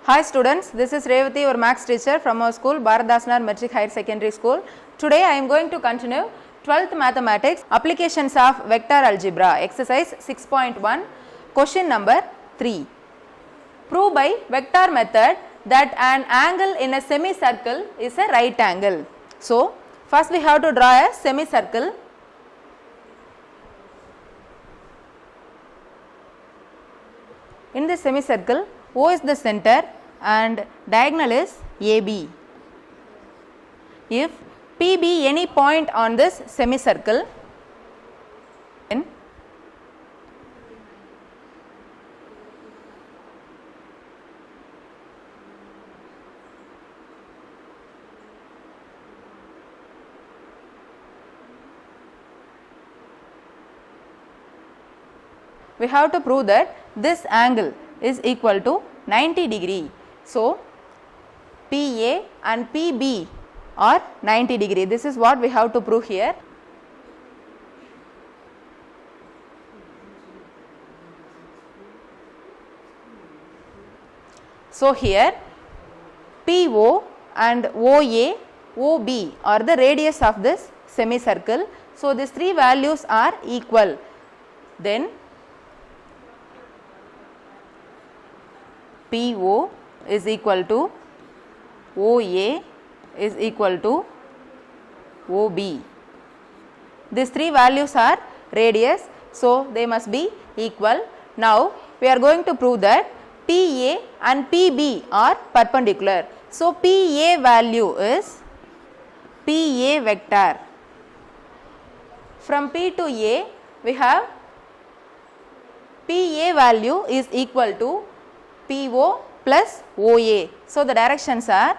Hi students, this is Revati, your maths teacher from our school Bharatdasnar Metric Higher Secondary School. Today I am going to continue 12th Mathematics Applications of Vector Algebra exercise 6.1 question number 3. Prove by vector method that an angle in a semicircle is a right angle. So first we have to draw a semicircle. In this semicircle, O is the center and diagonal is AB. If P be any point on this semicircle, then we have to prove that this angle is equal to 90 degree. So, PA and PB are 90 degree. This is what we have to prove here. So, here PO and OA, OB are the radius of this semicircle. So, these three values are equal. Then PO is equal to OA is equal to OB. These three values are radius, so they must be equal. Now we are going to prove that PA and PB are perpendicular. So PA value is PA vector. From P to A we have PA value is equal to PO plus OA. So the directions are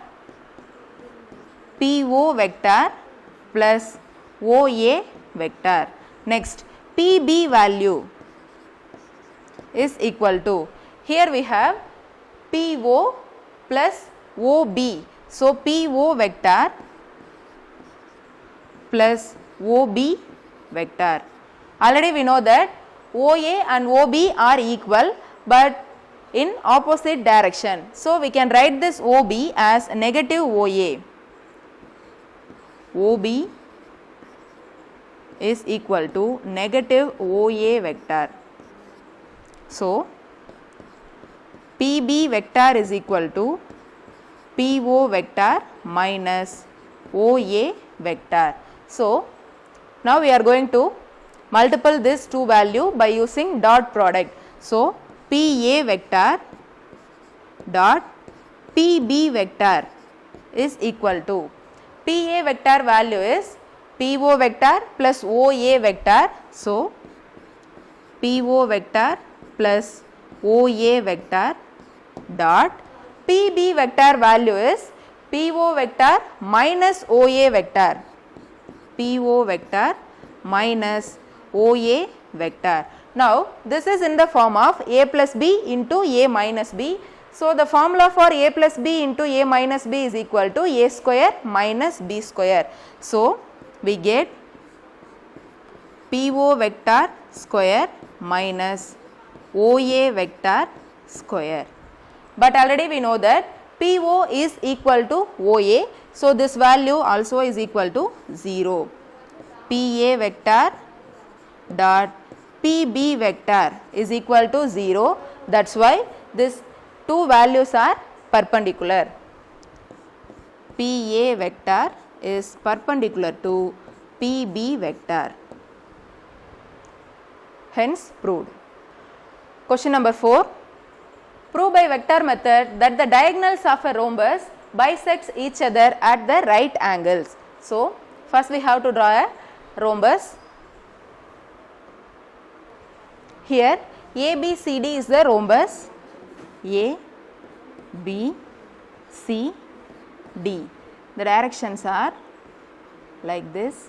PO vector plus OA vector. Next, PB value is equal to, here we have PO plus OB. So PO vector plus OB vector. Already we know that OA and OB are equal, but in opposite direction. So we can write this OB as negative OA. OB is equal to negative OA vector. So PB vector is equal to PO vector minus OA vector. So now we are going to multiply this two value by using dot product. So PA vector dot PB vector is equal to, PA vector value is PO vector plus OA vector. So PO vector plus OA vector dot PB vector value is PO vector minus OA vector. PO vector minus OA vector. Now this is in the form of A plus B into A minus B. So the formula for A plus B into A minus B is equal to A square minus B square. So we get PO vector square minus OA vector square. But already we know that PO is equal to OA. So this value also is equal to 0. PA vector dot PB vector is equal to 0. That is why these two values are perpendicular. PA vector is perpendicular to PB vector. Hence proved. Question number 4. Prove by vector method that the diagonals of a rhombus bisects each other at the right angles. So first we have to draw a rhombus. Here ABCD is the rhombus. A, B, C, D. The directions are like this,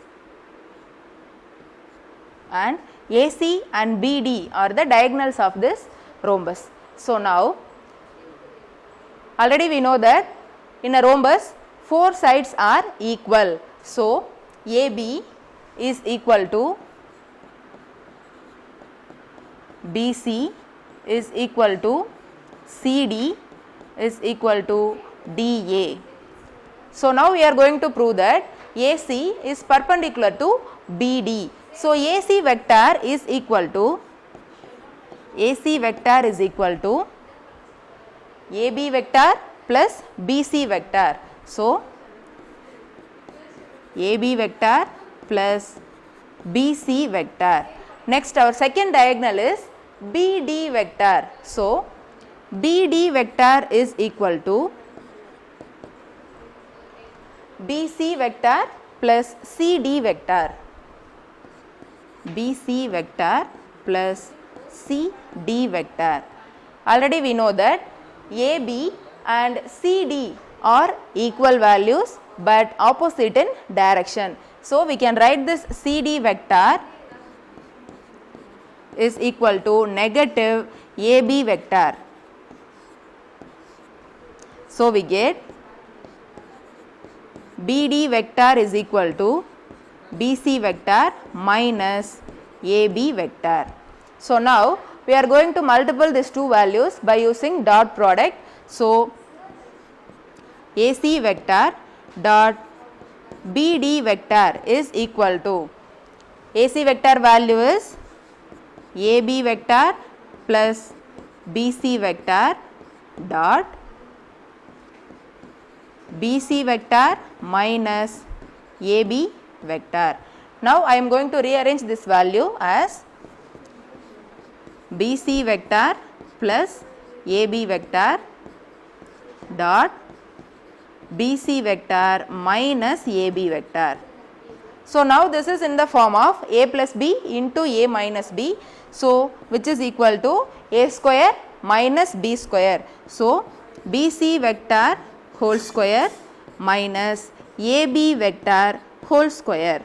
and AC and BD are the diagonals of this rhombus. So now already we know that in a rhombus 4 sides are equal. So AB is equal to BC is equal to CD is equal to DA. So now we are going to prove that AC is perpendicular to BD. So AC vector is equal to AB vector plus BC vector. So AB vector plus BC vector. Next our second diagonal is BD vector. So BD vector is equal to BC vector plus CD vector. BC vector plus CD vector. Already we know that AB and CD are equal values but opposite in direction. So we can write this CD vector is equal to negative AB vector. So we get BD vector is equal to BC vector minus AB vector. So now we are going to multiply these two values by using dot product. So AC vector dot BD vector is equal to, AC vector value is AB vector plus BC vector dot BC vector minus AB vector. Now I am going to rearrange this value as BC vector plus AB vector dot BC vector minus AB vector. So now this is in the form of A plus B into A minus B. So which is equal to A square minus B square. So BC vector whole square minus AB vector whole square.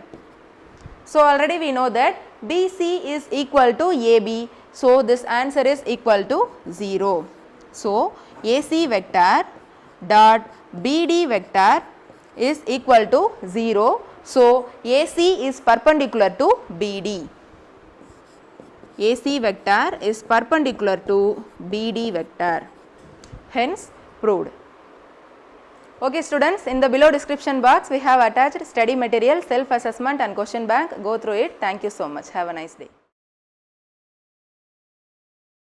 So already we know that BC is equal to AB. So this answer is equal to 0. So AC vector dot BD vector is equal to 0. So AC is perpendicular to BD. AC vector is perpendicular to BD vector. Hence proved. Okay students, in the below description box we have attached study material, self assessment and question bank. Go through it. Thank you so much. Have a nice day.